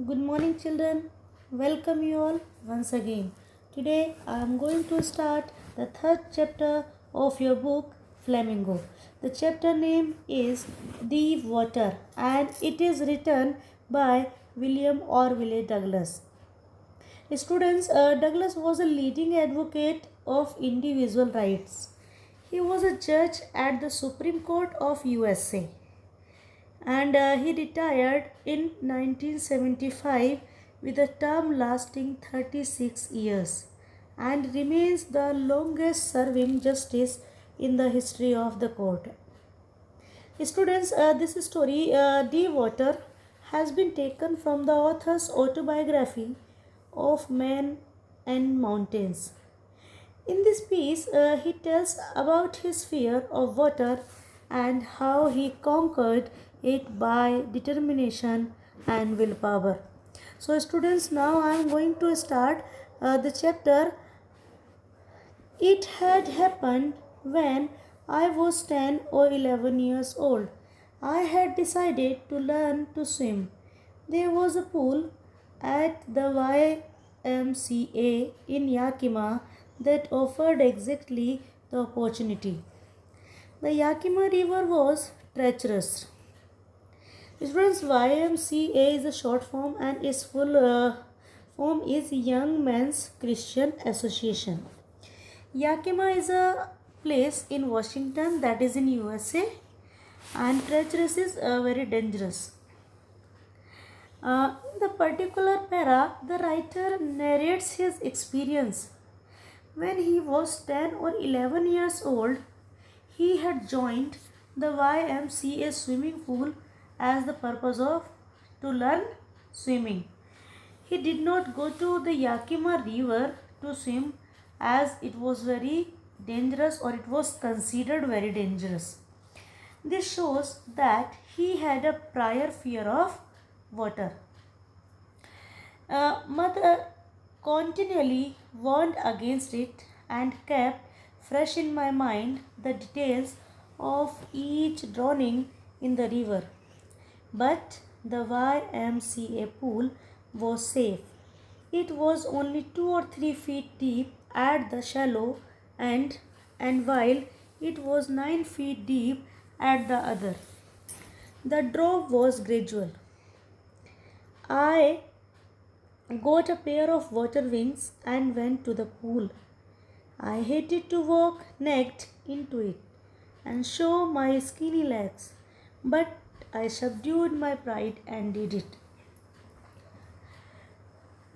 Good morning, children. Welcome you all once again. Today I am going to start the third chapter of your book Flamingo. The chapter name is Deep Water and it is written by William Orville Douglas. Students, Douglas was a leading advocate of individual rights. He was a judge at the Supreme Court of USA and he retired in 1975 with a term lasting 36 years and remains the longest serving justice in the history of the court. Students, this story, Deep Water, has been taken from the author's autobiography of Men and Mountains. In this piece, he tells about his fear of water and how he conquered it by determination and willpower. So, students, now I am going to start the chapter. It had happened when I was 10 or 11 years old. I had decided to learn to swim. There was a pool at the YMCA in Yakima that offered exactly the opportunity. The Yakima River was treacherous. Students, YMCA is a short form and its full form is Young Men's Christian Association. Yakima is a place in Washington, that is in USA, and treacherous is very dangerous. In the particular para, the writer narrates his experience. When he was 10 or 11 years old, he had joined the YMCA swimming pool as the purpose of to learn swimming. He did not go to the Yakima River to swim as it was very dangerous or it was considered very dangerous. This shows that he had a prior fear of water. Mother continually warned against it and kept fresh in my mind the details of each drowning in the river. But the YMCA pool was safe. It was only 2 or 3 feet deep at the shallow end, and while it was 9 feet deep at the other. The drop was gradual. I got a pair of water wings and went to the pool. I hated to walk naked into it and show my skinny legs, but I subdued my pride and did it.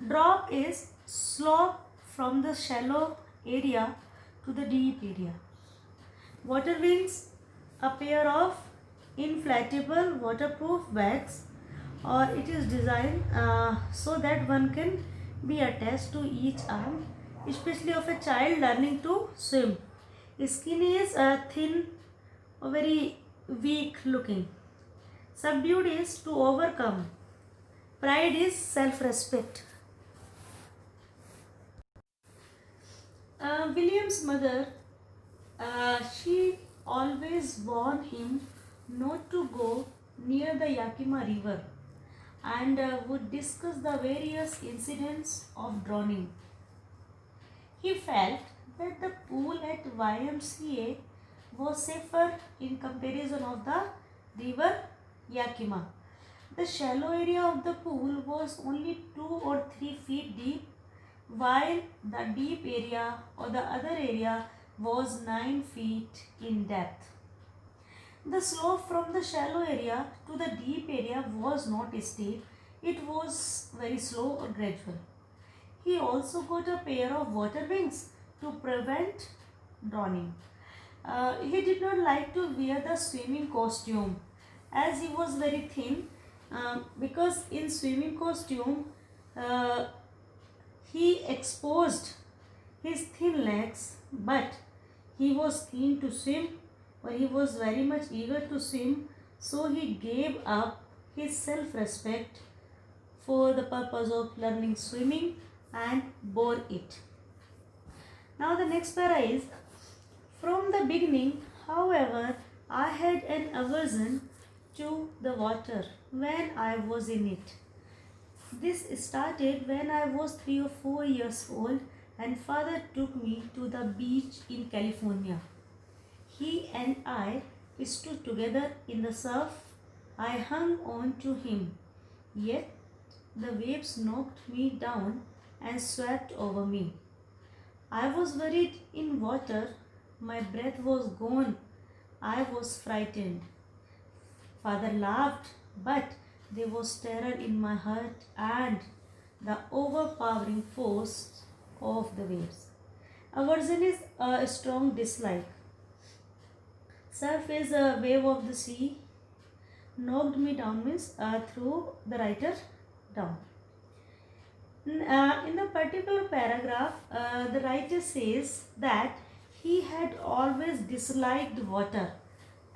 Drop is slope from the shallow area to the deep area. Water wings, a pair of inflatable waterproof bags, or it is designed so that one can be attached to each arm, especially of a child learning to swim. Skinny is thin or very weak looking. Subdued is to overcome. Pride is self-respect. William's mother, she always warned him not to go near the Yakima River and would discuss the various incidents of drowning. He felt that the pool at YMCA was safer in comparison of the river Yakima. The shallow area of the pool was only 2 or 3 feet deep, while the deep area or the other area was 9 feet in depth. The slope from the shallow area to the deep area was not steep, it was very slow or gradual. He also got a pair of water wings to prevent drowning. He did not like to wear the swimming costume as he was very thin, because in swimming costume he exposed his thin legs, but he was keen to swim or he was very much eager to swim, so he gave up his self-respect for the purpose of learning swimming and bore it. Now the next para is, from the beginning, however, I had an aversion to the water when I was in it. This started when I was 3 or 4 years old and father took me to the beach in California. He and I stood together in the surf. I hung on to him, yet the waves knocked me down and swept over me. I was buried in water. My breath was gone. I was frightened. Father laughed, but there was terror in my heart and the overpowering force of the waves. Aversion is a strong dislike. Surf is a wave of the sea. Knocked me down means threw the writer down. In the particular paragraph, the writer says that he had always disliked water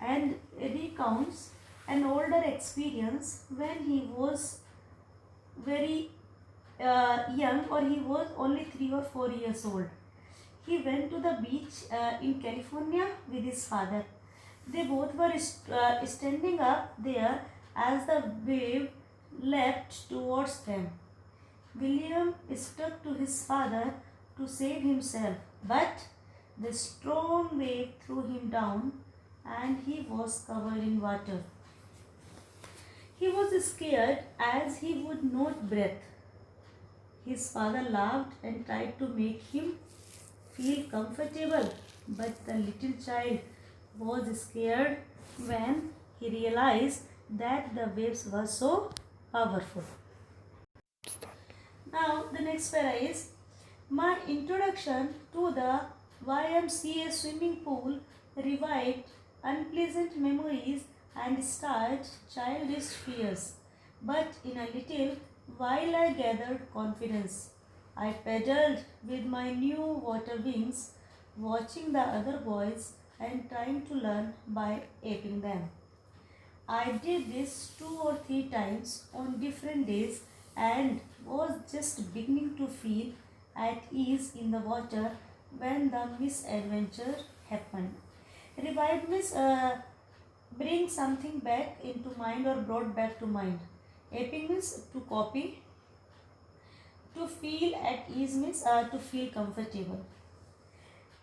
and recounts an older experience when he was very young, or he was only 3 or 4 years old. He went to the beach in California with his father. They both were standing up there as the wave leapt towards them. William stuck to his father to save himself, but the strong wave threw him down and he was covered in water. He was scared as he would not breathe. His father laughed and tried to make him feel comfortable, but the little child was scared when he realized that the waves were so powerful. Now, the next para is my introduction to the YMCA swimming pool revived unpleasant memories and started childish fears. But in a little while, I gathered confidence. I paddled with my new water wings, watching the other boys and trying to learn by aping them. I did this 2 or 3 times on different days and was just beginning to feel at ease in the water when the misadventure happened. Revived means bring something back into mind or brought back to mind. Aping means to copy. To feel at ease means to feel comfortable.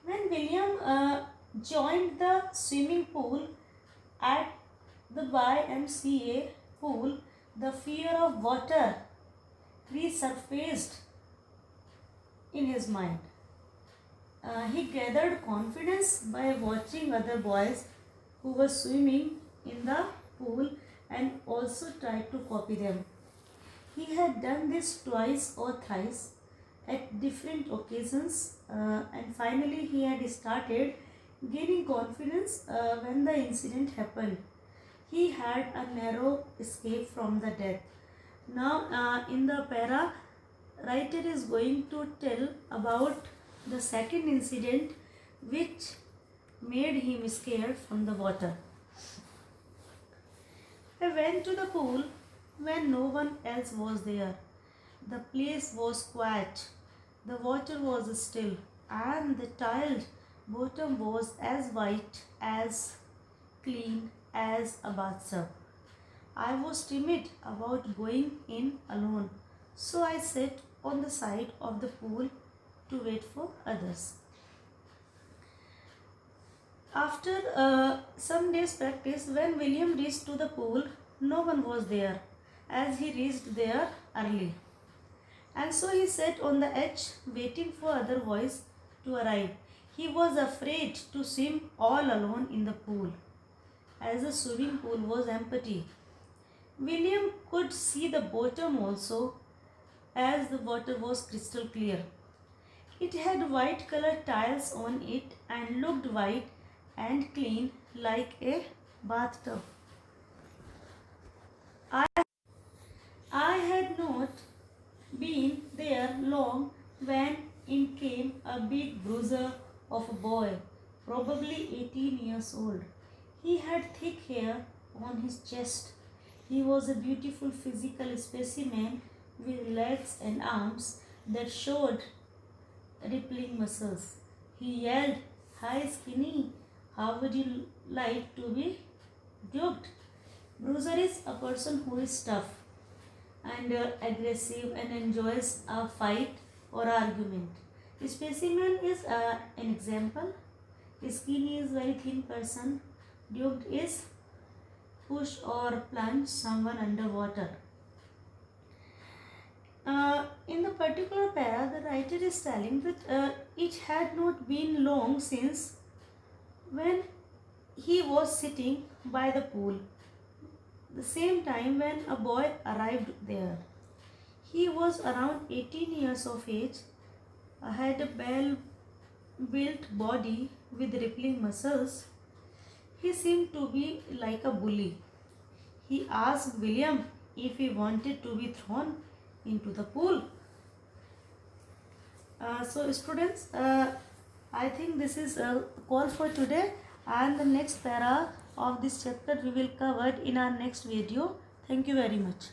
When William joined the swimming pool at the YMCA pool, the fear of water resurfaced in his mind. He gathered confidence by watching other boys who were swimming in the pool and also tried to copy them. He had done this twice or thrice at different occasions, and finally he had started gaining confidence when the incident happened. He had a narrow escape from the death. Now, in the para, writer is going to tell about the second incident which made him scared from the water. I went to the pool when no one else was there. The place was quiet, the water was still, and the tiled bottom was as white, as clean as a bathtub. I was timid about going in alone, so I sat on the side of the pool to wait for others. After some days' practice, when William reached to the pool, no one was there, as he reached there early. And so he sat on the edge, waiting for other boys to arrive. He was afraid to swim all alone in the pool, as the swimming pool was empty. William could see the bottom also, as the water was crystal clear. It had white colored tiles on it and looked white and clean like a bathtub. I had not been there long when in came a big bruiser of a boy, probably 18 years old. He had thick hair on his chest. He was a beautiful physical specimen with legs and arms that showed rippling muscles. He yelled, "Hi, skinny, how would you like to be duped?" Bruiser is a person who is tough, and and aggressive and enjoys a fight or argument. Specimen is an example. Skinny is very thin person. Duped is push or plunge someone underwater. In the particular para, the writer is telling that it had not been long since when he was sitting by the pool, the same time when a boy arrived there. He was around 18 years of age, had a well-built body with rippling muscles. He seemed to be like a bully. He asked William if he wanted to be thrown into the pool. So students, I think this is a call for today, and the next para of this chapter we will cover in our next video. Thank you very much.